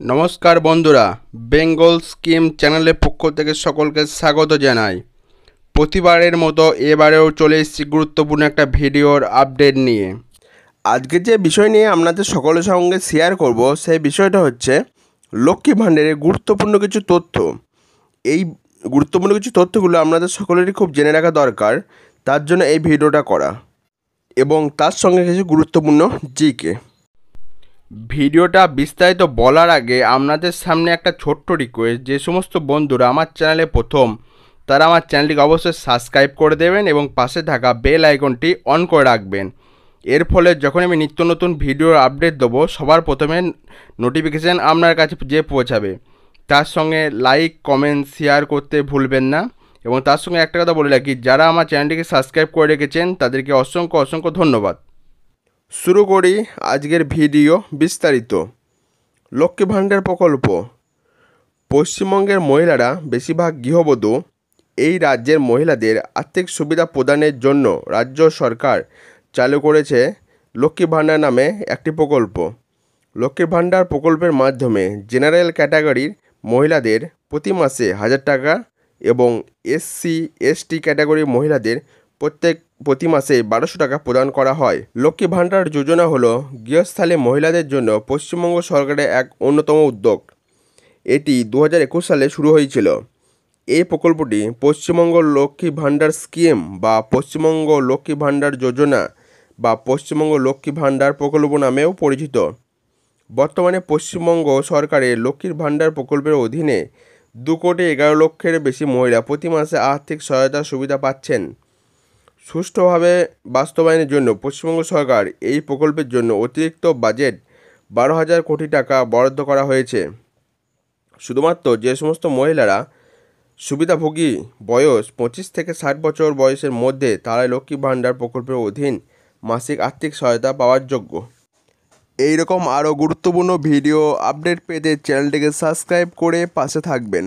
নমস্কার বন্ধুরা, বেঙ্গল স্কিম চ্যানেলের পক্ষ থেকে সকলকে স্বাগত জানাই। প্রতিবারের মতো এবারেও চলে এসেছি গুরুত্বপূর্ণ একটা ভিডিওর আপডেট নিয়ে। আজকে যে বিষয় নিয়ে আপনাদের সকলের সঙ্গে শেয়ার করব সেই বিষয়টা হচ্ছে লক্ষ্মী ভাণ্ডারের গুরুত্বপূর্ণ কিছু তথ্য। এই গুরুত্বপূর্ণ কিছু তথ্যগুলো আপনাদের সকলেরই খুব জেনে রাখা দরকার, তার জন্য এই ভিডিওটা করা এবং তার সঙ্গে কিছু গুরুত্বপূর্ণ জিকে। ভিডিওটা বিস্তারিত বলার আগে আপনাদের সামনে একটা ছোট্ট রিকোয়েস্ট, যে সমস্ত বন্ধুরা আমার চ্যানেলে প্রথম, তারা আমার চ্যানেলটিকে অবশ্যই সাবস্ক্রাইব করে দেবেন এবং পাশে থাকা বেল আইকনটি অন করে রাখবেন। এর ফলে যখন আমি নিত্য নতুন ভিডিওর আপডেট দেবো, সবার প্রথমে নোটিফিকেশান আপনার কাছে যে পৌঁছাবে। তার সঙ্গে লাইক, কমেন্ট, শেয়ার করতে ভুলবেন না। এবং তার সঙ্গে একটা কথা বলে রাখি, যারা আমার চ্যানেলটিকে সাবস্ক্রাইব করে রেখেছেন তাদেরকে অসংখ্য অসংখ্য ধন্যবাদ। শুরু করি আজকের ভিডিও বিস্তারিত। লক্ষ্মী ভাণ্ডার প্রকল্প। পশ্চিমবঙ্গের মহিলারা বেশিরভাগ গৃহবধূ। এই রাজ্যের মহিলাদের আর্থিক সুবিধা প্রদানের জন্য রাজ্য সরকার চালু করেছে লক্ষ্মী ভাণ্ডার নামে একটি প্রকল্প। লক্ষ্মী ভাণ্ডার প্রকল্পের মাধ্যমে জেনারেল ক্যাটাগরির মহিলাদের প্রতি মাসে 1,000 টাকা এবং SC/ST ক্যাটাগরির মহিলাদের প্রতি মাসে 1,200 টাকা প্রদান করা হয়। লক্ষ্মী ভাণ্ডার যোজনা হলো গৃহস্থালী মহিলাদের জন্য পশ্চিমবঙ্গ সরকারের এক অন্যতম উদ্যোগ। এটি 2021 সালে শুরু হয়েছিল। এই প্রকল্পটি পশ্চিমবঙ্গ লক্ষ্মী ভাণ্ডার স্কিম বা পশ্চিমবঙ্গ লক্ষ্মী ভাণ্ডার যোজনা বা পশ্চিমবঙ্গ লক্ষ্মী ভাণ্ডার প্রকল্প নামেও পরিচিত। বর্তমানে পশ্চিমবঙ্গ সরকারের লক্ষ্মীর ভাণ্ডার প্রকল্পের অধীনে 2,11,00,000-এর বেশি মহিলা প্রতি মাসে আর্থিক সহায়তার সুবিধা পাচ্ছেন। সুষ্ঠুভাবে বাস্তবায়নের জন্য পশ্চিমবঙ্গ সরকার এই প্রকল্পের জন্য অতিরিক্ত বাজেট 12,000 কোটি টাকা বরাদ্দ করা হয়েছে। শুধুমাত্র যে সমস্ত মহিলারা সুবিধাভোগী বয়স 25 থেকে 60 বছর বয়সের মধ্যে, তারাই লক্ষ্মী ভাণ্ডার প্রকল্পের অধীন মাসিক আর্থিক সহায়তা পাওয়ার যোগ্য। এইরকম আরও গুরুত্বপূর্ণ ভিডিও আপডেট পেতে চ্যানেলটিকে সাবস্ক্রাইব করে পাশে থাকবেন।